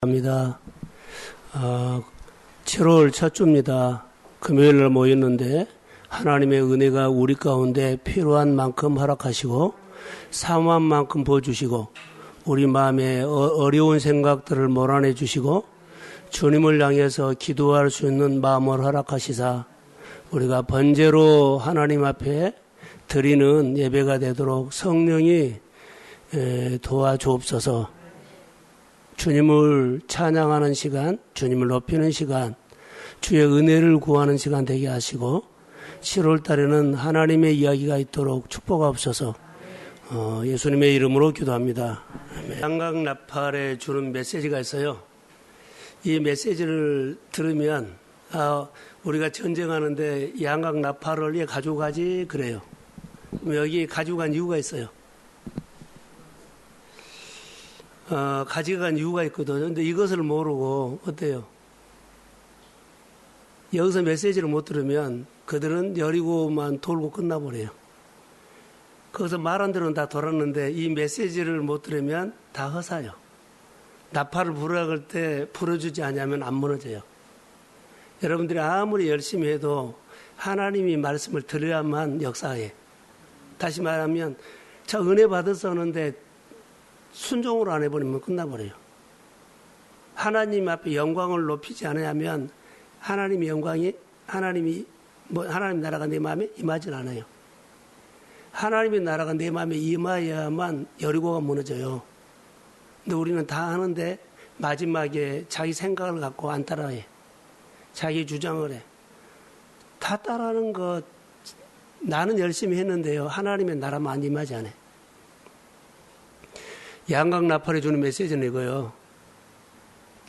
합니다. 7월 첫 주입니다. 금요일날 모였는데 하나님의 은혜가 우리 가운데 필요한 만큼 허락하시고 사모한 만큼 보여주시고 우리 마음에 어려운 생각들을 몰아내 주시고 주님을 향해서 기도할 수 있는 마음을 허락하시사 우리가 번제로 하나님 앞에 드리는 예배가 되도록 성령이 도와주옵소서. 주님을 찬양하는 시간, 주님을 높이는 시간, 주의 은혜를 구하는 시간 되게 하시고 7월 달에는 하나님의 이야기가 있도록 축복하옵소서. 예수님의 이름으로 기도합니다. 양강나팔에 주는 메시지가 있어요. 이 메시지를 들으면 우리가 전쟁하는데 양강나팔을 왜 가지고 가지 그래요. 여기 가지고 간 이유가 있어요. 가져간 이유가 있거든요. 근데 이것을 모르고 어때요? 여기서 메시지를 못 들으면 그들은 여리고만 돌고 끝나버려요. 거기서 말한 대로는 다 돌았는데 이 메시지를 못 들으면 다 허사요. 나팔을 부르라 그럴 때 불어주지 않으면 안 무너져요. 여러분들이 아무리 열심히 해도 하나님이 말씀을 들어야만 역사해. 다시 말하면 저 은혜 받았었는데 순종으로 안 해버리면 끝나버려요. 하나님 앞에 영광을 높이지 않으면 하나님의 영광이 하나님 나라가 내 마음에 임하지 않아요. 하나님의 나라가 내 마음에 임하여야만 여리고가 무너져요. 근데 우리는 다 하는데 마지막에 자기 생각을 갖고 안 따라해. 자기 주장을 해. 다 따라하는 것 나는 열심히 했는데요. 하나님의 나라만 안 임하지 않아요. 양강나팔에 주는 메시지는 이거요.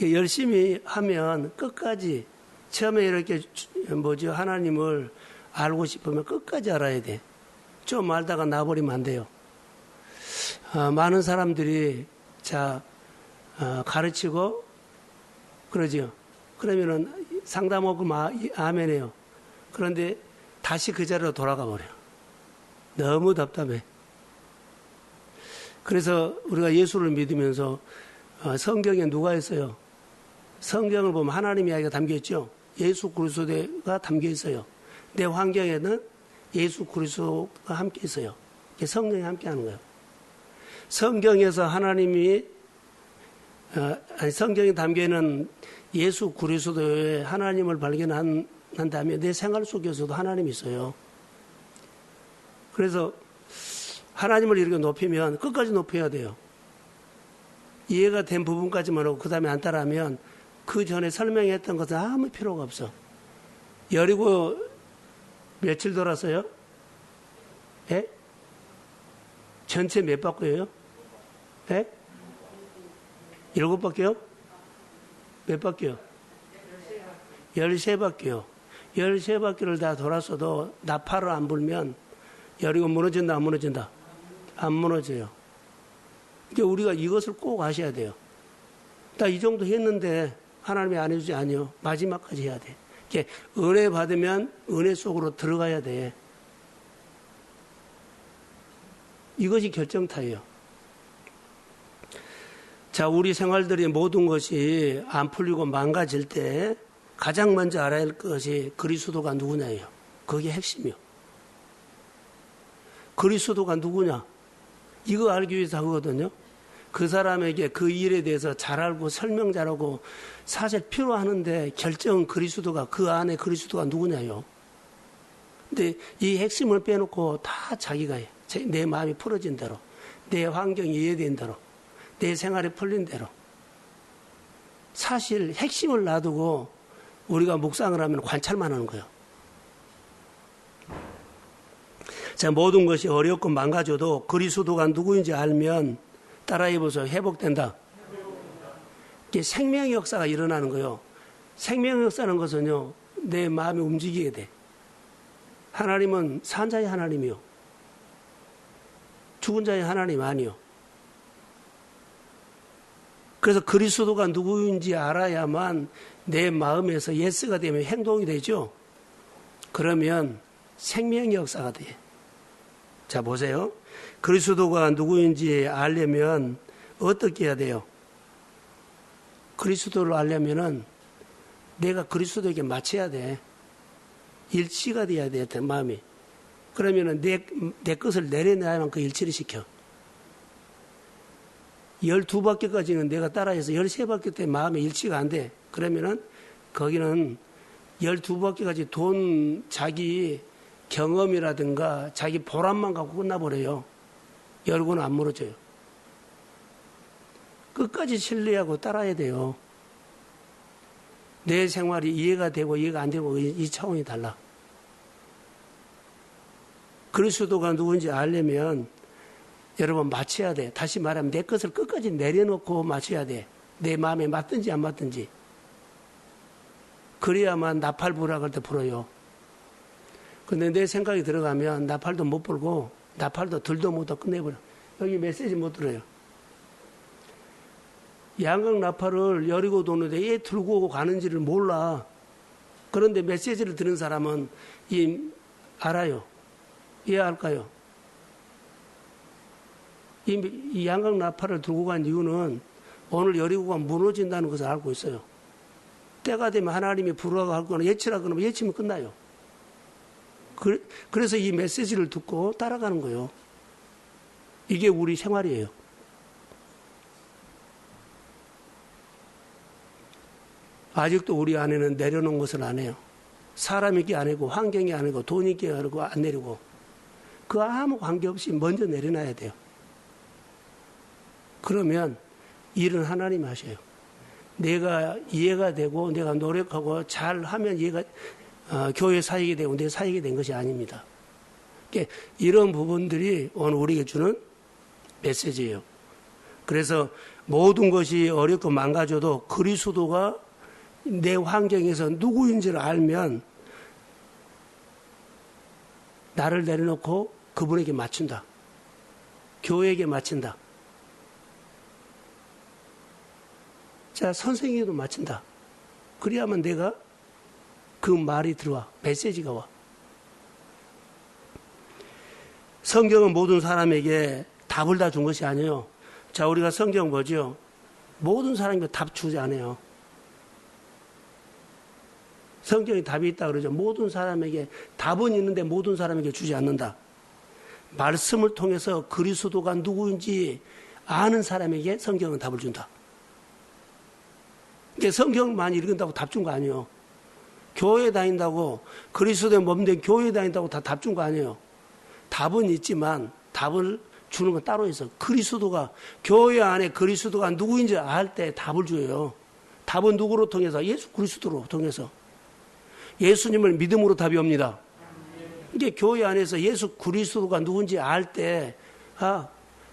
열심히 하면 끝까지 처음에 이렇게 하나님을 알고 싶으면 끝까지 알아야 돼. 좀 알다가 놔버리면 안 돼요. 많은 사람들이 가르치고 그러죠. 그러면은 상담하고 아멘해요. 그런데 다시 그 자리로 돌아가 버려요. 너무 답답해. 그래서 우리가 예수를 믿으면서 성경에 누가 있어요? 성경을 보면 하나님 이야기가 담겨 있죠. 예수 그리스도가 담겨 있어요. 내 환경에는 예수 그리스도가 함께 있어요. 성령이 함께 하는 거예요. 성경에서 성경에 담겨 있는 예수 그리스도의 하나님을 발견한 다음에 내 생활 속에서도 하나님이 있어요. 그래서 하나님을 이렇게 높이면 끝까지 높여야 돼요. 이해가 된 부분까지만 하고 그 다음에 안 따라하면 그 전에 설명했던 것은 아무 필요가 없어. 여리고 며칠 돌았어요? 예? 전체 몇 바퀴예요? 예? 7바퀴요? 몇 바퀴요? 13바퀴요. 13바퀴를 다 돌았어도 나팔을 안 불면 여리고 무너진다, 안 무너진다? 안 무너져요. 그러니까 우리가 이것을 꼭 아셔야 돼요. 나 이 정도 했는데 하나님이 안 해주지 아니요. 마지막까지 해야 돼. 이렇게 은혜 받으면 은혜 속으로 들어가야 돼. 이것이 결정타예요. 자, 우리 생활들의 모든 것이 안 풀리고 망가질 때 가장 먼저 알아야 할 것이 그리스도가 누구냐예요. 그게 핵심이요. 그리스도가 누구냐? 이거 알기 위해서 하거든요. 그 사람에게 그 일에 대해서 잘 알고 설명 잘하고 사실 필요하는데 결정은 그리스도가 그 안에 그리스도가 누구냐요. 근데 이 핵심을 빼놓고 다 자기가 해. 내 마음이 풀어진 대로, 내 환경이 이해된 대로, 내 생활이 풀린 대로. 사실 핵심을 놔두고 우리가 묵상을 하면 관찰만 하는 거예요. 자, 모든 것이 어렵고 망가져도 그리스도가 누구인지 알면 따라해보세요. 회복된다. 이게 생명의 역사가 일어나는 거예요. 생명의 역사는 것은요, 내 마음이 움직이게 돼. 하나님은 산 자의 하나님이요. 죽은 자의 하나님 아니요. 그래서 그리스도가 누구인지 알아야만 내 마음에서 예스가 되면 행동이 되죠. 그러면 생명의 역사가 돼. 자, 보세요. 그리스도가 누구인지 알려면 어떻게 해야 돼요? 그리스도를 알려면은 내가 그리스도에게 맞춰야 돼. 일치가 돼야 돼, 마음이. 그러면은 내 것을 내려놔야만 그 일치를 시켜. 12바퀴까지는 내가 따라해서 13바퀴 때 마음의 일치가 안 돼. 그러면은 거기는 12바퀴까지 돈, 자기 경험이라든가 자기 보람만 갖고 끝나버려요. 열고는 안 멀어져요. 끝까지 신뢰하고 따라야 돼요. 내 생활이 이해가 되고 이해가 안 되고 이 차원이 달라. 그리스도가 누군지 알려면 여러분 맞춰야 돼. 다시 말하면 내 것을 끝까지 내려놓고 맞춰야 돼. 내 마음에 맞든지 안 맞든지. 그래야만 나팔 부라 할 때 불어요. 근데 내 생각이 들어가면 나팔도 못 불고 나팔도 들도 못하고 끝내버려. 여기 메시지 못 들어요. 양각 나팔을 여리고 도는데 얘 들고 오고 가는지를 몰라. 그런데 메시지를 들은 사람은 알아요. 이해할까요? 이 양각 나팔을 들고 간 이유는 오늘 여리고가 무너진다는 것을 알고 있어요. 때가 되면 하나님이 부르라고 하거나 예치라고 하면 예치면 끝나요. 그래서 이 메시지를 듣고 따라가는 거예요. 이게 우리 생활이에요. 아직도 우리 안에는 내려놓은 것을 안 해요. 사람이기 아니고 환경이 아니고 돈이기 아니고 안 내리고 그 아무 관계없이 먼저 내려놔야 돼요. 그러면 일은 하나님이 하셔요. 내가 이해가 되고 내가 노력하고 잘하면 교회 사역이 되고 내 사역이 된 것이 아닙니다. 그러니까 이런 부분들이 오늘 우리에게 주는 메시지예요. 그래서 모든 것이 어렵고 망가져도 그리스도가 내 환경에서 누구인지를 알면 나를 내려놓고 그분에게 맞춘다. 교회에게 맞춘다. 자, 선생님에게도 맞춘다. 그래야만 내가 그 말이 들어와. 메시지가 와. 성경은 모든 사람에게 답을 다 준 것이 아니에요. 자, 우리가 성경 보죠. 모든 사람에게 답 주지 않아요. 성경에 답이 있다 그러죠. 모든 사람에게 답은 있는데 모든 사람에게 주지 않는다. 말씀을 통해서 그리스도가 누구인지 아는 사람에게 성경은 답을 준다. 그러니까 성경만 읽은다고 답 준 거 아니에요. 교회 다닌다고 그리스도의 몸된 교회 다닌다고 다 답 준 거 아니에요. 답은 있지만 답을 주는 건 따로 있어. 그리스도가 교회 안에 그리스도가 누구인지 알 때 답을 줘요. 답은 누구로 통해서? 예수 그리스도로 통해서. 예수님을 믿음으로 답이 옵니다. 이게 교회 안에서 예수 그리스도가 누군지 알 때, 아,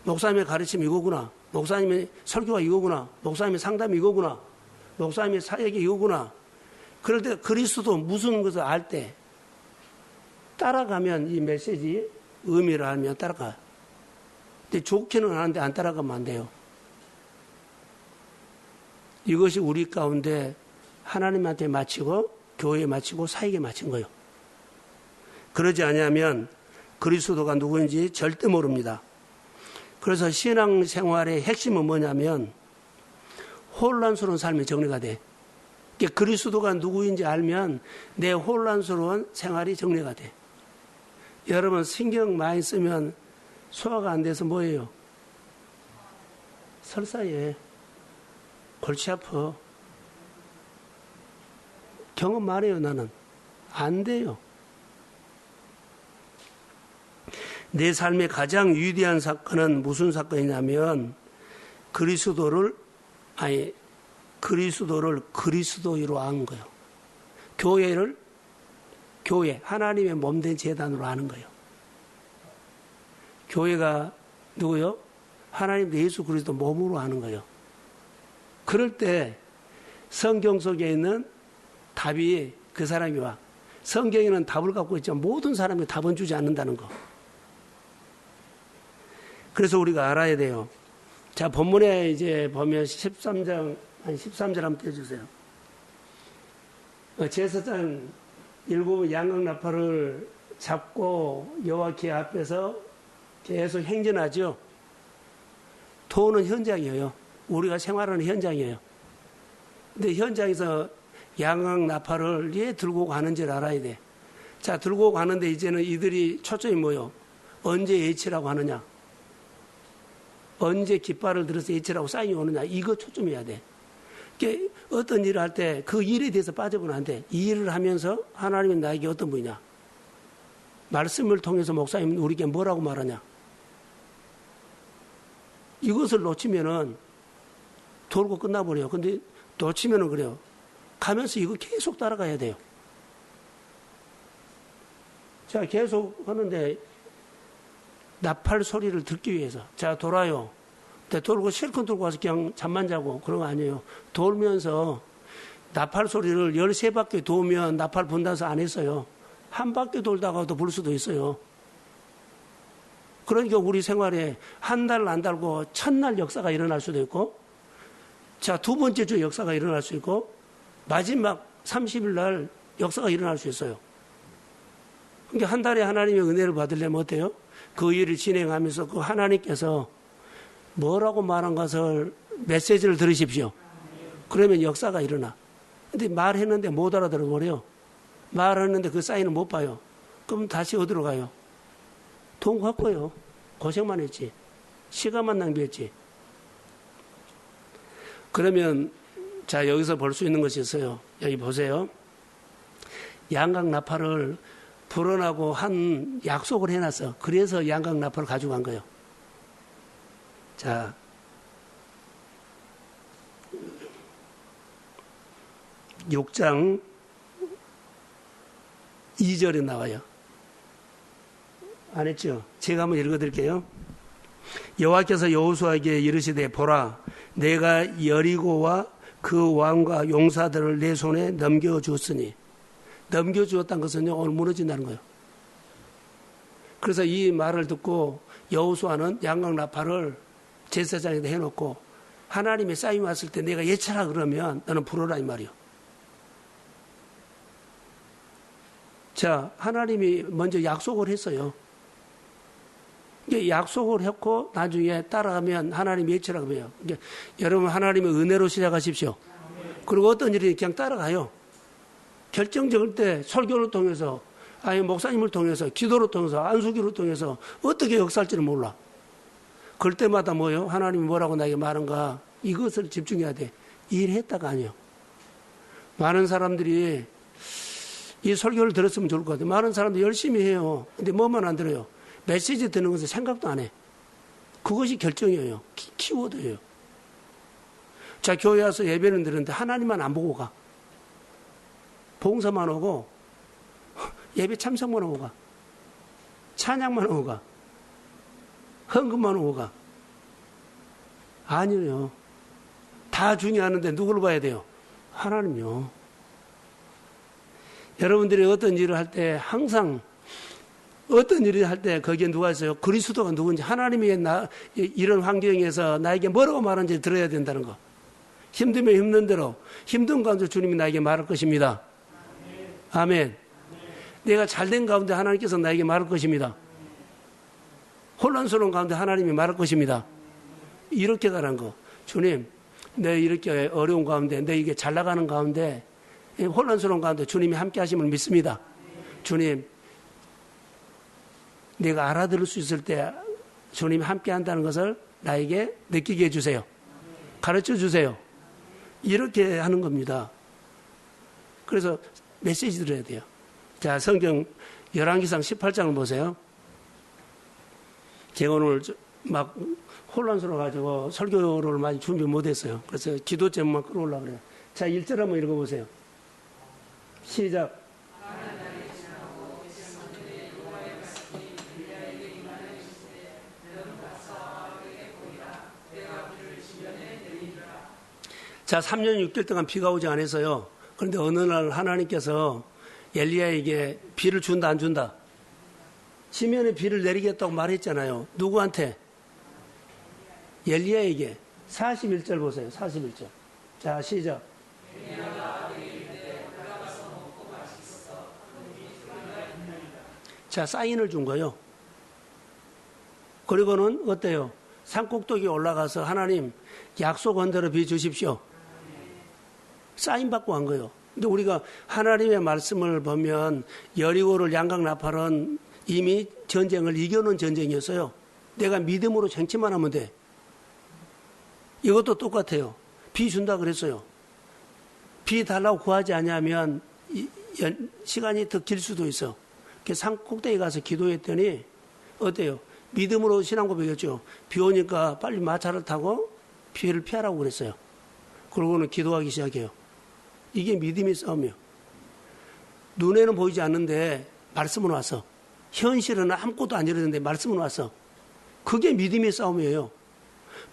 목사님의 가르침이 이거구나. 목사님의 설교가 이거구나. 목사님의 상담이 이거구나. 목사님의 사역이 이거구나. 그럴 때 그리스도 무슨 것을 알 때 따라가면 이 메시지 의미를 알면 따라가요. 근데 좋게는 하는데 안 따라가면 안 돼요. 이것이 우리 가운데 하나님한테 마치고 교회에 마치고 사역에 마친 거예요. 그러지 않으면 그리스도가 누구인지 절대 모릅니다. 그래서 신앙생활의 핵심은 뭐냐면 혼란스러운 삶이 정리가 돼. 그리스도가 누구인지 알면 내 혼란스러운 생활이 정리가 돼. 여러분 신경 많이 쓰면 소화가 안 돼서 뭐예요? 설사해. 골치 아파. 경험 많아요, 나는. 안 돼요. 내 삶의 가장 위대한 사건은 무슨 사건이냐면 그리스도를 그리스도로 아는 거예요. 교회, 하나님의 몸된 재단으로 아는 거예요. 교회가 누구요? 하나님 예수 그리스도 몸으로 아는 거예요. 그럴 때 성경 속에 있는 답이 그 사람이 와. 성경에는 답을 갖고 있지만 모든 사람이 답은 주지 않는다는 거. 그래서 우리가 알아야 돼요. 자, 본문에 이제 보면 13절 한번 떼주세요. 제사장 7 양각 나팔을 잡고 여호와께 앞에서 계속 행진하죠. 토는 현장이에요. 우리가 생활하는 현장이에요. 근데 현장에서 양각 나팔을 왜 들고 가는지를 알아야 돼. 자, 들고 가는데 이제는 이들이 초점이 뭐요? 언제 예치라고 하느냐? 언제 깃발을 들어서 예치라고 사인이 오느냐? 이거 초점해야 돼. 그러니까 어떤 일을 할 때 그 일에 대해서 빠져보면 안 돼. 이 일을 하면서 하나님이 나에게 어떤 분이냐? 말씀을 통해서 목사님은 우리에게 뭐라고 말하냐? 이것을 놓치면은 돌고 끝나버려요. 근데 놓치면은 그래요. 가면서 이거 계속 따라가야 돼요. 자, 계속 하는데 나팔 소리를 듣기 위해서. 자, 돌아요. 돌고 실컷 돌고 와서 그냥 잠만 자고 그런 거 아니에요. 돌면서 나팔 소리를 13바퀴 도우면 나팔 분다서 안 했어요. 한 바퀴 돌다가도 불 수도 있어요. 그러니까 우리 생활에 한 달 안 달고 첫날 역사가 일어날 수도 있고, 자, 두 번째 주 역사가 일어날 수 있고, 마지막 30일 날 역사가 일어날 수 있어요. 그러니까 한 달에 하나님의 은혜를 받으려면 어때요? 그 일을 진행하면서 그 하나님께서 뭐라고 말한 것을 메시지를 들으십시오. 그러면 역사가 일어나. 근데 말했는데 못 알아들어 버려요. 말했는데 그 사인을 못 봐요. 그럼 다시 어디로 가요? 돈 갚고요. 고생만 했지. 시간만 낭비했지. 그러면 자, 여기서 볼 수 있는 것이 있어요. 여기 보세요. 양각 나팔을 불어나고 한 약속을 해놨어. 그래서 양각 나팔을 가져간 거예요. 자, 6장 2절에 나와요. 안 했죠? 제가 한번 읽어드릴게요. 여호와께서 여호수아에게 이르시되 보라, 내가 여리고와 그 왕과 용사들을 내 손에 넘겨주었으니, 넘겨주었다는 것은요, 오늘 무너진다는 거예요. 그래서 이 말을 듣고 여호수아는 양각 나팔을 제사장에다 해놓고 하나님의 사인 왔을 때 내가 예차라 그러면 너는 불어라 이 말이요. 자, 하나님이 먼저 약속을 했어요. 약속을 했고 나중에 따라가면 하나님이 예차라 그래요. 여러분 하나님의 은혜로 시작하십시오. 그리고 어떤 일이 그냥 따라가요. 결정적일 때 설교를 통해서, 아니 목사님을 통해서, 기도를 통해서, 안수기를 통해서 어떻게 역사할지는 몰라. 그럴 때마다 뭐요? 하나님이 뭐라고 나에게 말한가? 이것을 집중해야 돼. 일했다가 아니요. 많은 사람들이 이 설교를 들었으면 좋을 것 같아요. 많은 사람들이 열심히 해요. 근데 뭐만 안 들어요? 메시지 듣는 것을 생각도 안 해. 그것이 결정이에요. 키워드예요. 자, 교회 와서 예배는 드는데 하나님만 안 보고 가. 봉사만 오고 예배 참석만 오고 가. 찬양만 오고 가. 헌금만 오고 가. 아니에요. 다 중요하는데 누구를 봐야 돼요? 하나님요. 여러분들이 어떤 일을 할 때 항상 어떤 일을 할 때 거기에 누가 있어요? 그리스도가 누군지, 하나님이 이런 환경에서 나에게 뭐라고 말하는지 들어야 된다는 거. 힘들면 힘든 대로, 힘든 가운데 주님이 나에게 말할 것입니다. 아멘. 내가 잘된 가운데 하나님께서 나에게 말할 것입니다. 혼란스러운 가운데 하나님이 말할 것입니다. 이렇게 가란 거. 주님, 내 이렇게 어려운 가운데, 내 이게 잘 나가는 가운데, 혼란스러운 가운데 주님이 함께 하심을 믿습니다. 주님, 내가 알아들을 수 있을 때 주님이 함께 한다는 것을 나에게 느끼게 해주세요. 가르쳐 주세요. 이렇게 하는 겁니다. 그래서 메시지 들어야 돼요. 자, 성경 열왕기상 18장을 보세요. 제가 오늘 막 혼란스러워가지고 설교를 많이 준비 못했어요. 그래서 기도 제목만 끌어올라 그래요. 자, 1절 한번 읽어보세요. 시작. 자, 3년 6개월 동안 비가 오지 않았어요. 그런데 어느 날 하나님께서 엘리야에게 비를 준다 안 준다? 지면에 비를 내리겠다고 말했잖아요. 누구한테? 엘리야에게. 41절 보세요. 41절. 자, 시작. 자, 사인을 준 거예요. 그리고는 어때요? 산꼭대기에 올라가서 하나님 약속 언대로 비 주십시오. 사인 받고 한 거예요. 근데 우리가 하나님의 말씀을 보면 여리고를 양각 나팔은 이미 전쟁을 이겨놓은 전쟁이었어요. 내가 믿음으로 쟁취만 하면 돼. 이것도 똑같아요. 비 준다 그랬어요. 비 달라고 구하지 않으면 시간이 더 길 수도 있어. 산 꼭대기 가서 기도했더니 어때요? 믿음으로 신앙 고백했죠. 비 오니까 빨리 마차를 타고 비를 피하라고 그랬어요. 그러고는 기도하기 시작해요. 이게 믿음의 싸움이에요. 눈에는 보이지 않는데 말씀은 왔어. 현실은 아무것도 안 이루는데 말씀은 왔어. 그게 믿음의 싸움이에요.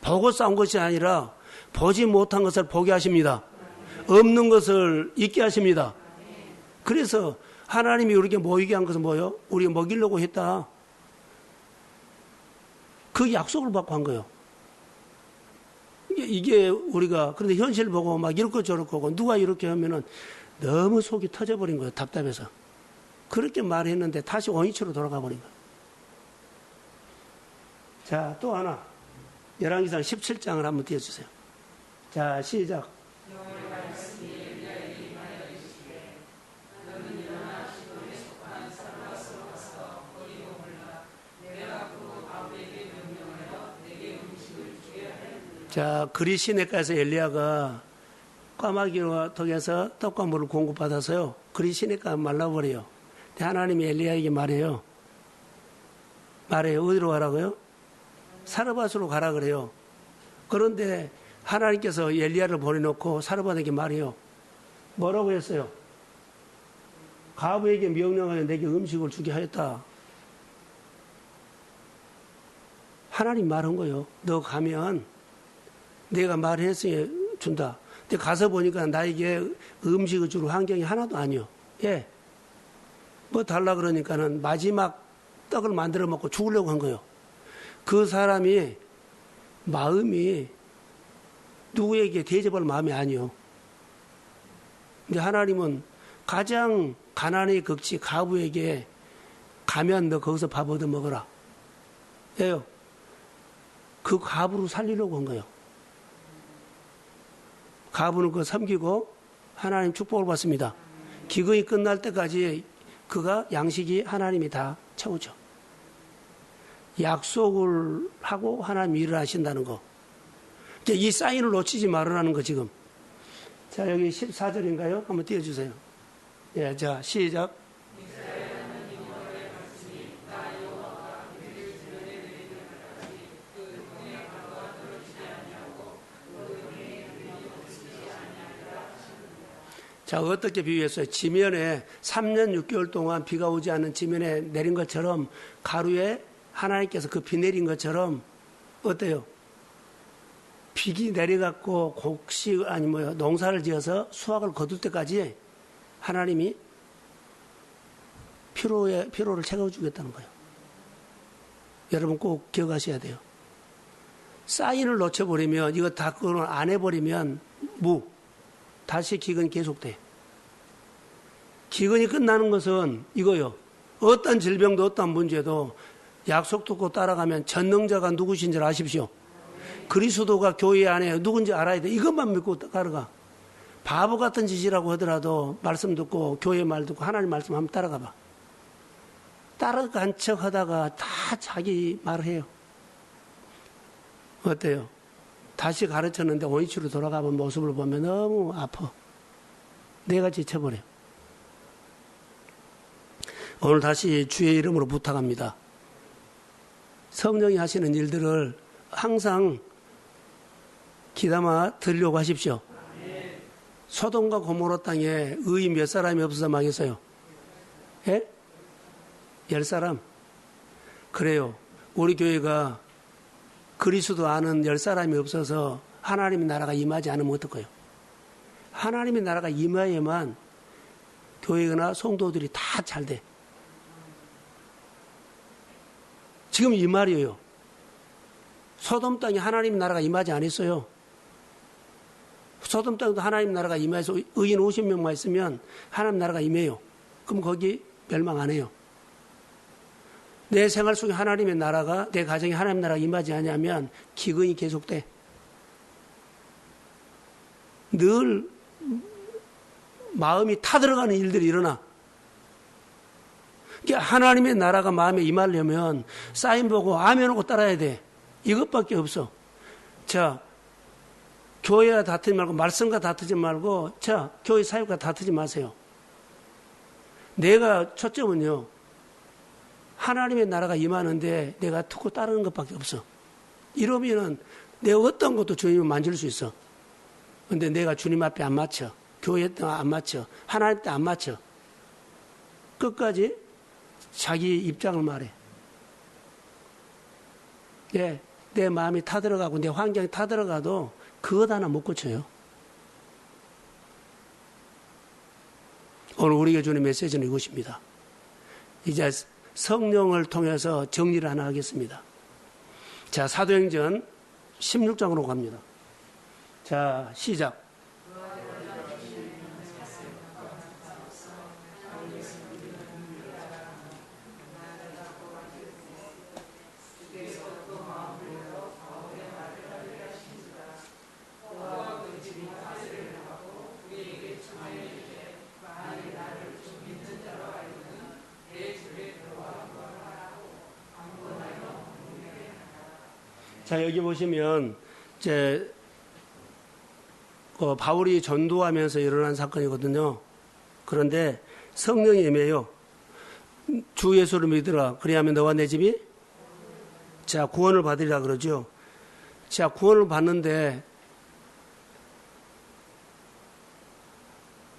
보고 싸운 것이 아니라 보지 못한 것을 보게 하십니다. 없는 것을 있게 하십니다. 그래서 하나님이 우리에게 모이게 한 것은 뭐예요? 우리가 먹이려고 했다. 그 약속을 받고 한 거예요. 이게 우리가 그런데 현실 보고 막 이렇고 저렇고 하고 누가 이렇게 하면은 너무 속이 터져버린 거예요. 답답해서. 그렇게 말했는데 다시 원위치로 돌아가 버린 거예요. 자, 또 하나. 열왕기상 17장을 한번 띄워주세요. 자, 시작. 자, 그리 시내가에서 엘리야가 까마귀와 통해서 떡과 물을 공급받아서요. 그리 시내가 말라버려요. 근데 하나님이 엘리야에게 말해요. 어디로 가라고요? 사르밧으로 가라 그래요. 그런데 하나님께서 엘리야를 보내놓고 사르밧에게 말해요. 뭐라고 했어요? 가부에게 명령하여 내게 음식을 주게 하였다. 하나님 말한 거예요. 너 가면 내가 말했으니 준다. 근데 가서 보니까 나에게 음식을 줄 환경이 하나도 아니요. 예. 뭐 달라 그러니까는 마지막 떡을 만들어 먹고 죽으려고 한 거예요. 그 사람이 마음이 누구에게 대접할 마음이 아니요. 근데 하나님은 가장 가난의 극치 가부에게 가면 너 거기서 밥 얻어 먹어라. 예요. 그 가부를 살리려고 한 거예요. 가부는 그거 섬기고 하나님 축복을 받습니다. 기근이 끝날 때까지 그가 양식이 하나님이 다 채우죠. 약속을 하고 하나님 일을 하신다는 거. 이 사인을 놓치지 말으라는 거 지금. 자, 여기 14절인가요? 한번 띄워주세요. 예, 자, 시작. 자, 어떻게 비유했어요? 지면에 3년 6개월 동안 비가 오지 않는 지면에 내린 것처럼 가루에 하나님께서 그 비 내린 것처럼 어때요? 비기 내려갖고 농사를 지어서 수확을 거둘 때까지 하나님이 피로를 채워주겠다는 거예요. 여러분 꼭 기억하셔야 돼요. 사인을 놓쳐버리면 이거 다 그걸 안 해버리면 다시 기근이 계속돼. 기근이 끝나는 것은 이거요. 어떤 질병도 어떤 문제도 약속 듣고 따라가면 전능자가 누구신지 아십시오. 그리스도가 교회 안에 누군지 알아야 돼. 이것만 믿고 따라가. 바보 같은 짓이라고 하더라도 말씀 듣고 교회 말 듣고 하나님 말씀 한번 따라가 봐. 따라간 척 하다가 다 자기 말을 해요. 어때요? 다시 가르쳤는데 원위치로 돌아가본 모습을 보면 너무 아파. 내가 지쳐버려. 오늘 다시 주의 이름으로 부탁합니다. 성령이 하시는 일들을 항상 귀담아 들으려고 하십시오. 소돔과 고모라 땅에 의인 몇 사람이 없어서 망했어요? 예? 10사람. 그래요. 우리 교회가 그리스도 아는 10사람이 없어서 하나님의 나라가 임하지 않으면 어떨까요? 하나님의 나라가 임하야만 교회나 성도들이 다 잘 돼. 지금 이 말이에요. 소돔 땅에 하나님의 나라가 임하지 않았어요. 소돔 땅도 하나님 나라가 임해서 의인 50명만 있으면 하나님 나라가 임해요. 그럼 거기 멸망 안 해요. 내 생활 속에 하나님의 나라가, 내 가정에 하나님 나라가 임하지 않으면 기근이 계속돼. 늘 마음이 타들어가는 일들이 일어나. 그러니까 하나님의 나라가 마음에 임하려면 사인 보고 아멘 하고 따라야 돼. 이것밖에 없어. 자, 교회와 다투지 말고, 말씀과 다투지 말고, 자, 교회 사역과 다투지 마세요. 내가 초점은요, 하나님의 나라가 임하는데 내가 듣고 따르는 것밖에 없어. 이러면은 내가 어떤 것도 주님을 만질 수 있어. 근데 내가 주님 앞에 안 맞춰. 교회 때 안 맞춰. 하나님 때 안 맞춰. 끝까지 자기 입장을 말해. 예, 내 마음이 타들어가고 내 환경이 타들어가도 그것 하나 못 고쳐요. 오늘 우리에게 주는 메시지는 이것입니다. 이제 성령을 통해서 정리를 하나 하겠습니다. 자, 사도행전 16장으로 갑니다. 자, 시작. 자, 여기 보시면 이제 바울이 전도하면서 일어난 사건이거든요. 그런데 성령이 임해요. 주 예수를 믿으라. 그리하면 너와 내 집이 자, 구원을 받으리라 그러죠. 자, 구원을 받는데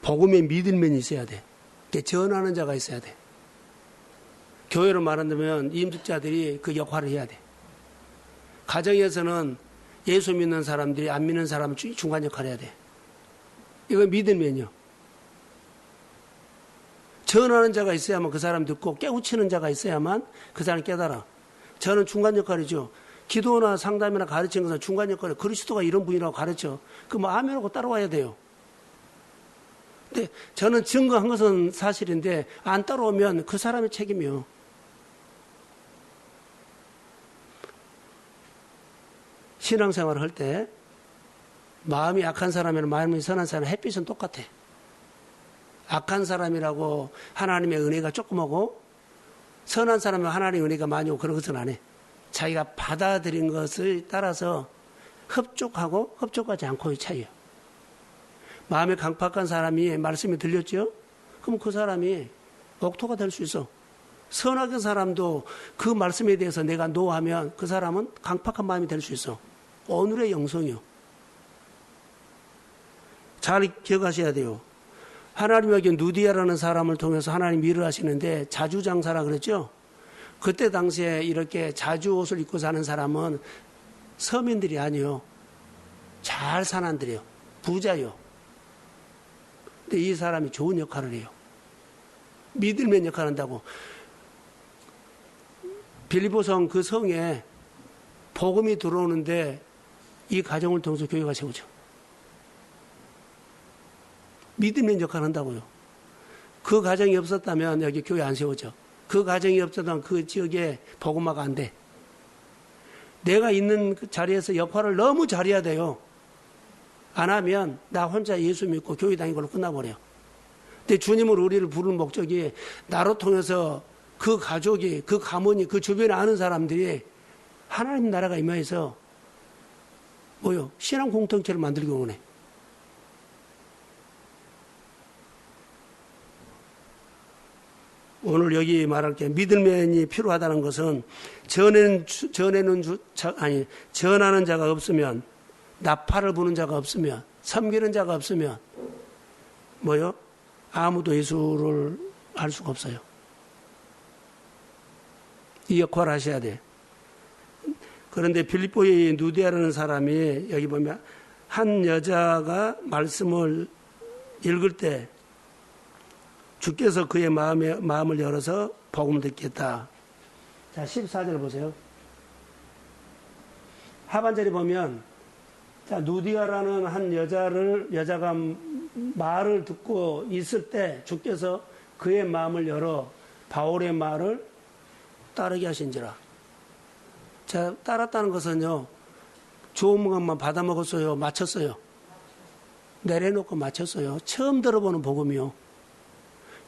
복음의 믿음이 있어야 돼. 전하는 자가 있어야 돼. 교회로 말한다면 임직자들이 그 역할을 해야 돼. 가정에서는 예수 믿는 사람들이 안 믿는 사람 중간 역할을 해야 돼. 이거 믿으면요. 전하는 자가 있어야만 그 사람 듣고 깨우치는 자가 있어야만 그 사람 깨달아. 저는 중간 역할이죠. 기도나 상담이나 가르치는 것은 중간 역할이에요. 그리스도가 이런 분이라고 가르쳐. 그 뭐 아멘하고 따라와야 돼요. 근데 저는 증거한 것은 사실인데 안 따라오면 그 사람의 책임이요. 신앙생활을 할 때 마음이 약한 사람이나 마음이 선한 사람 햇빛은 똑같아. 악한 사람이라고 하나님의 은혜가 조금 오고 선한 사람은 하나님의 은혜가 많이 오고 그런 것은 안 해. 자기가 받아들인 것을 따라서 흡족하고 흡족하지 않고의 차이예요. 마음에 강팍한 사람이 말씀이 들렸죠? 그럼 그 사람이 옥토가 될 수 있어. 선악한 사람도 그 말씀에 대해서 내가 노하면 그 사람은 강팍한 마음이 될 수 있어. 오늘의 영성이요. 잘 기억하셔야 돼요. 하나님에게 누디아라는 사람을 통해서 하나님 일을 하시는데 자주장사라 그랬죠? 그때 당시에 이렇게 자주 옷을 입고 사는 사람은 서민들이 아니요. 잘 사는들이요. 부자요. 근데 이 사람이 좋은 역할을 해요. 믿을면 역할을 한다고. 빌립보성 그 성에 복음이 들어오는데 이 가정을 통해서 교회가 세우죠. 믿으면 역할을 한다고요. 그 가정이 없었다면 여기 교회 안 세우죠. 그 가정이 없었다면 그 지역에 복음화가 안 돼. 내가 있는 그 자리에서 역할을 너무 잘해야 돼요. 안 하면 나 혼자 예수 믿고 교회 다니는 걸로 끝나버려요. 근데 주님은 우리를 부르는 목적이 나로 통해서 그 가족이, 그 가문이, 그 주변에 아는 사람들이 하나님 나라가 임하여서 뭐요? 신앙 공동체를 만들기 원해. 오늘 여기 말할 게 믿음면이 필요하다는 것은 전하는 자가 없으면, 나팔을 부는 자가 없으면, 섬기는 자가 없으면 뭐요? 아무도 예수를 알 수가 없어요. 이 역할을 하셔야 돼. 그런데 빌립보의 누디아라는 사람이 여기 보면 한 여자가 말씀을 읽을 때 주께서 그의 마음을 열어서 복음을 듣겠다. 자, 14절 보세요. 하반절에 보면 자, 누디아라는 한 여자가 말을 듣고 있을 때 주께서 그의 마음을 열어 바울의 말을 따르게 하신지라. 자, 따랐다는 것은요, 좋은 것만 받아먹었어요? 맞췄어요? 내려놓고 마쳤어요. 처음 들어보는 복음이요.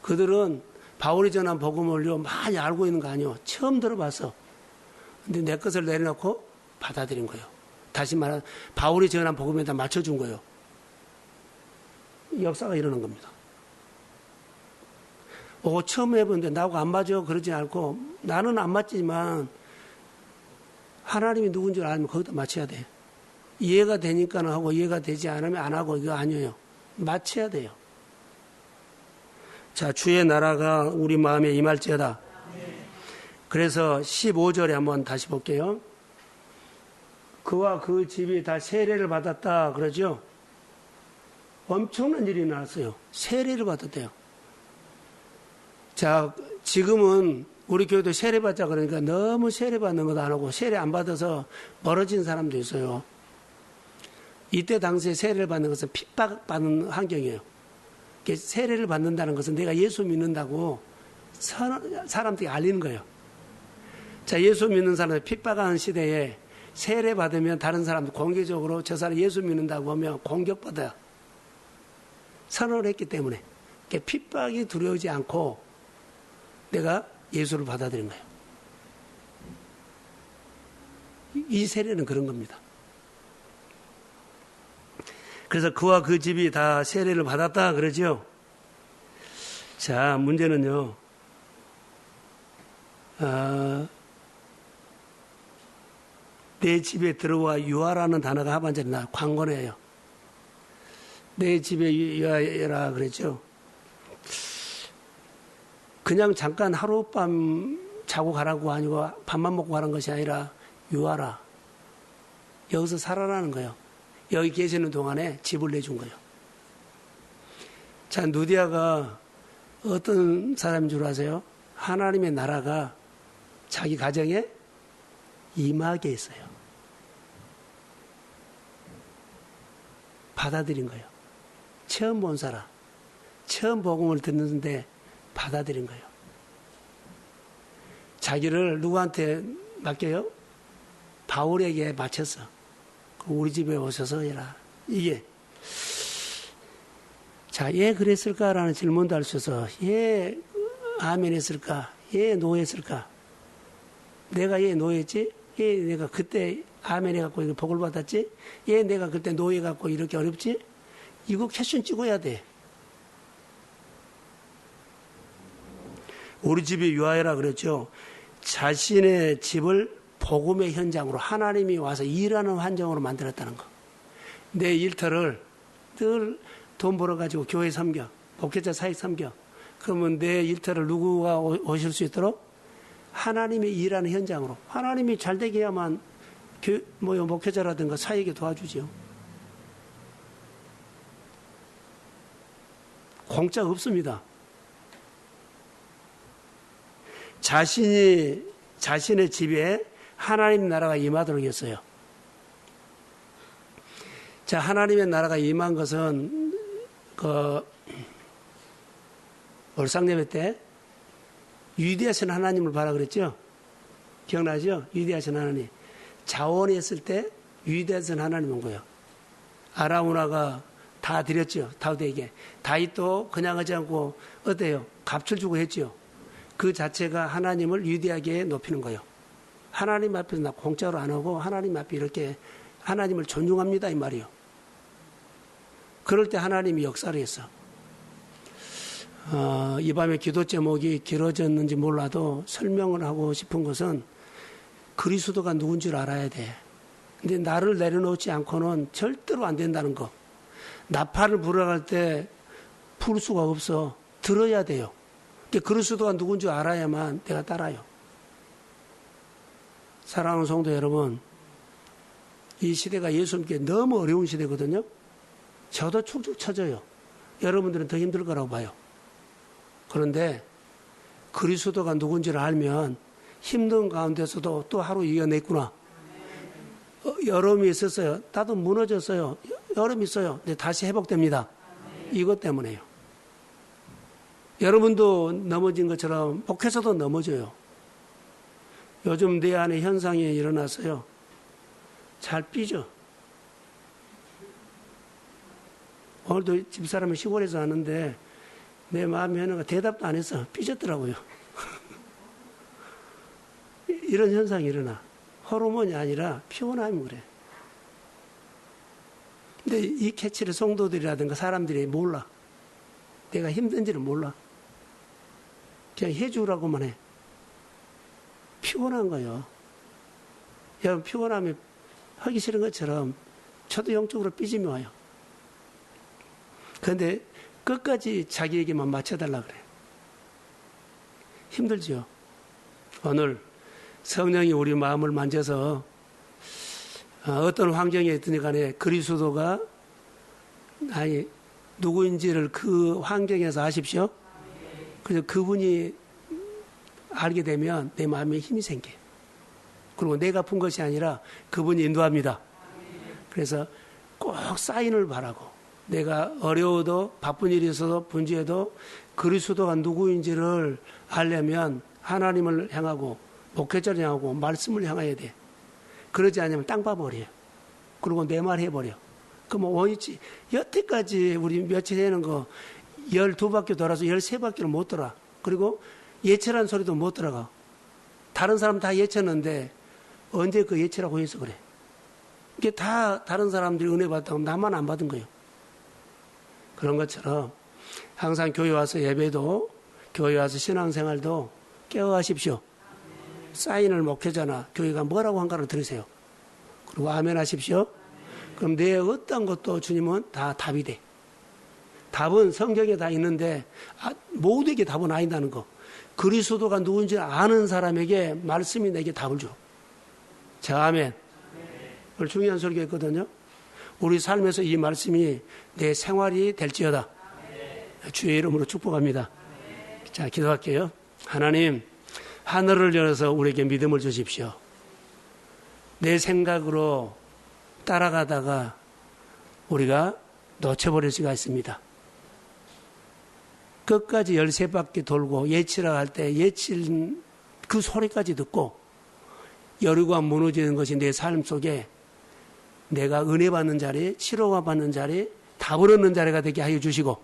그들은 바울이 전한 복음을요 많이 알고 있는 거 아니요. 처음 들어봤어. 근데 내 것을 내려놓고 받아들인 거예요. 다시 말하면 바울이 전한 복음에다 맞춰준 거예요. 역사가 이러는 겁니다. 처음 해보는데 나하고 안 맞아 그러지 않고 나는 안 맞지만 하나님이 누군지 알면 거기다 맞춰야 돼. 이해가 되니까 하고 이해가 되지 않으면 안 하고 이거 아니에요. 맞춰야 돼요. 자, 주의 나라가 우리 마음에 임할지어다. 그래서 15절에 한번 다시 볼게요. 그와 그 집이 다 세례를 받았다 그러죠. 엄청난 일이 나왔어요. 세례를 받았대요. 자, 지금은 우리 교회도 세례받자 그러니까 너무 세례받는 것도 안 하고 세례 안 받아서 멀어진 사람도 있어요. 이때 당시에 세례를 받는 것은 핍박받는 환경이에요. 세례를 받는다는 것은 내가 예수 믿는다고 사람들이 알리는 거예요. 자, 예수 믿는 사람들 핍박하는 시대에 세례 받으면 다른 사람들 공개적으로 저 사람 예수 믿는다고 하면 공격받아요. 선언을 했기 때문에 핍박이 두려우지 않고 내가 예수를 받아들인 거예요. 이 세례는 그런 겁니다. 그래서 그와 그 집이 다 세례를 받았다 그러죠. 자, 문제는요. 내 집에 들어와 유하라는 단어가 하반절에 나와요. 관건이에요. 내 집에 유하라 그랬죠. 그냥 잠깐 하룻밤 자고 가라고 아니고 밥만 먹고 가는 것이 아니라 유하라. 여기서 살아라는 거예요. 여기 계시는 동안에 집을 내준 거예요. 자, 누디아가 어떤 사람인 줄 아세요? 하나님의 나라가 자기 가정에 임하게 했어요. 받아들인 거예요. 처음 본 사람, 처음 복음을 듣는데 받아들인 거예요. 자기를 누구한테 맡겨요? 바울에게 바쳤어. 우리 집에 오셔서 해라. 이게 자, 예 그랬을까라는 질문도 할 수 있어서 예 아멘 했을까? 예 노했을까? 내가 예 노했지? 예 내가 그때 아멘 해갖고 이거 복을 받았지? 예 내가 그때 노해갖고 이렇게 어렵지? 이거 캐션 찍어야 돼. 우리 집이 유하여라 그랬죠. 자신의 집을 복음의 현장으로 하나님이 와서 일하는 환경으로 만들었다는 거. 내 일터를 늘 돈 벌어가지고 교회 섬겨, 목회자 사역 섬겨. 그러면 내 일터를 누구가 오실 수 있도록 하나님이 일하는 현장으로. 하나님이 잘 되게 해야만 목회자라든가 사역에 도와주죠. 공짜 없습니다. 자신의 집에 하나님 나라가 임하도록 했어요. 자, 하나님의 나라가 임한 것은 월상예배 때 위대하신 하나님을 봐라 그랬죠? 기억나죠? 위대하신 하나님. 자원했을 때 위대하신 하나님 온 거예요. 아라우나가 다 드렸죠. 다윗에게. 다윗도 그냥 하지 않고 어때요? 값을 주고 했죠. 그 자체가 하나님을 위대하게 높이는 거예요. 하나님 앞에서 나 공짜로 안 하고 하나님 앞에 이렇게 하나님을 존중합니다 이 말이요. 그럴 때 하나님이 역사를 했어. 이 밤에 기도 제목이 길어졌는지 몰라도 설명을 하고 싶은 것은 그리스도가 누군지 알아야 돼. 근데 나를 내려놓지 않고는 절대로 안 된다는 거. 나팔을 불어갈 때 풀 수가 없어. 들어야 돼요. 그리스도가 누군지 알아야만 내가 따라요. 사랑하는 성도 여러분, 이 시대가 예수 믿기 너무 어려운 시대거든요. 저도 축축 처져요. 여러분들은 더 힘들 거라고 봐요. 그런데 그리스도가 누군지를 알면 힘든 가운데서도 또 하루 이겨냈구나. 여름이 있었어요. 나도 무너졌어요. 여름이 있어요. 근데 다시 회복됩니다. 이것 때문에요. 여러분도 넘어진 것처럼 목회자도 넘어져요. 요즘 내 안에 현상이 일어났어요. 잘 삐져. 오늘도 집사람이 시골에서 하는데 내 마음이 하나가 대답도 안 했어. 삐졌더라고요. 이런 현상이 일어나. 호르몬이 아니라 피곤함이 그래. 근데 이 캐치를 성도들이라든가 사람들이 몰라. 내가 힘든지를 몰라. 그냥 해주라고만 해. 피곤한 거예요. 여러분, 피곤하면 하기 싫은 것처럼 저도 영적으로 삐짐이 와요. 그런데 끝까지 자기에게만 맞춰달라 그래. 힘들죠. 오늘 성령이 우리 마음을 만져서 어떤 환경에 있든 간에 그리스도가 누구인지를 그 환경에서 아십시오. 그래서 그분이 알게 되면 내 마음에 힘이 생겨. 그리고 내가 푼 것이 아니라 그분이 인도합니다. 그래서 꼭 사인을 바라고, 내가 어려워도 바쁜 일이 있어도 분주해도 그리스도가 누구인지를 알려면 하나님을 향하고 목회자를 향하고 말씀을 향해야 돼. 그러지 않으면 땅 봐버려요. 그리고 내 말 해버려. 그럼 원위치 여태까지 우리 며칠 되는 거 12바퀴 돌아서 13바퀴를 못 돌아. 그리고 예체란 소리도 못 들어가. 다른 사람 다 예체는데 언제 그 예체라고 해서 그래. 이게 다 다른 사람들이 은혜 받았다고 나만 안 받은 거예요. 그런 것처럼 항상 교회 와서 예배도, 교회 와서 신앙생활도 깨어가십시오. 사인을 목회자나 교회가 뭐라고 한가를 들으세요. 그리고 아멘 하십시오. 그럼 내 어떤 것도 주님은 다 답이 돼. 답은 성경에 다 있는데 모두에게 답은 아니다는 거. 그리스도가 누군지 아는 사람에게 말씀이 내게 답을 줘. 자, 아멘. 오늘 중요한 소리가 있거든요. 우리 삶에서 이 말씀이 내 생활이 될지어다. 주의 이름으로 축복합니다. 자, 기도할게요. 하나님, 하늘을 열어서 우리에게 믿음을 주십시오. 내 생각으로 따라가다가 우리가 놓쳐버릴 수가 있습니다. 끝까지 13바퀴 돌고 예치라 할 때 예칠 그 소리까지 듣고 여리고가 무너지는 것이 내 삶 속에 내가 은혜 받는 자리, 치료가 받는 자리, 답을 얻는 자리가 되게 하여 주시고,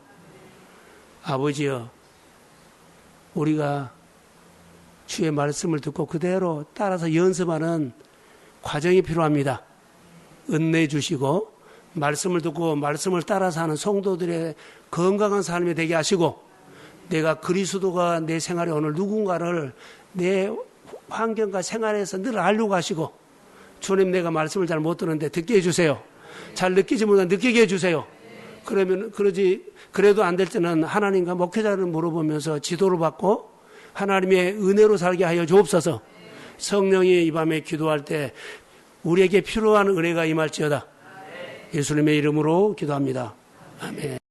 아버지여, 우리가 주의 말씀을 듣고 그대로 따라서 연습하는 과정이 필요합니다. 은혜 주시고 말씀을 듣고 말씀을 따라서 하는 성도들의 건강한 삶이 되게 하시고, 내가 그리스도가 내 생활에 오늘 누군가를 내 환경과 생활에서 늘 알려고 하시고, 주님, 내가 말씀을 잘 못 듣는데 듣게 해주세요. 잘 느끼지 못한 느끼게 해주세요. 그러면 그래도 안 될 때는 하나님과 목회자를 물어보면서 지도를 받고 하나님의 은혜로 살게 하여 주옵소서. 성령이 이 밤에 기도할 때 우리에게 필요한 은혜가 임할지어다. 예수님의 이름으로 기도합니다. 아멘.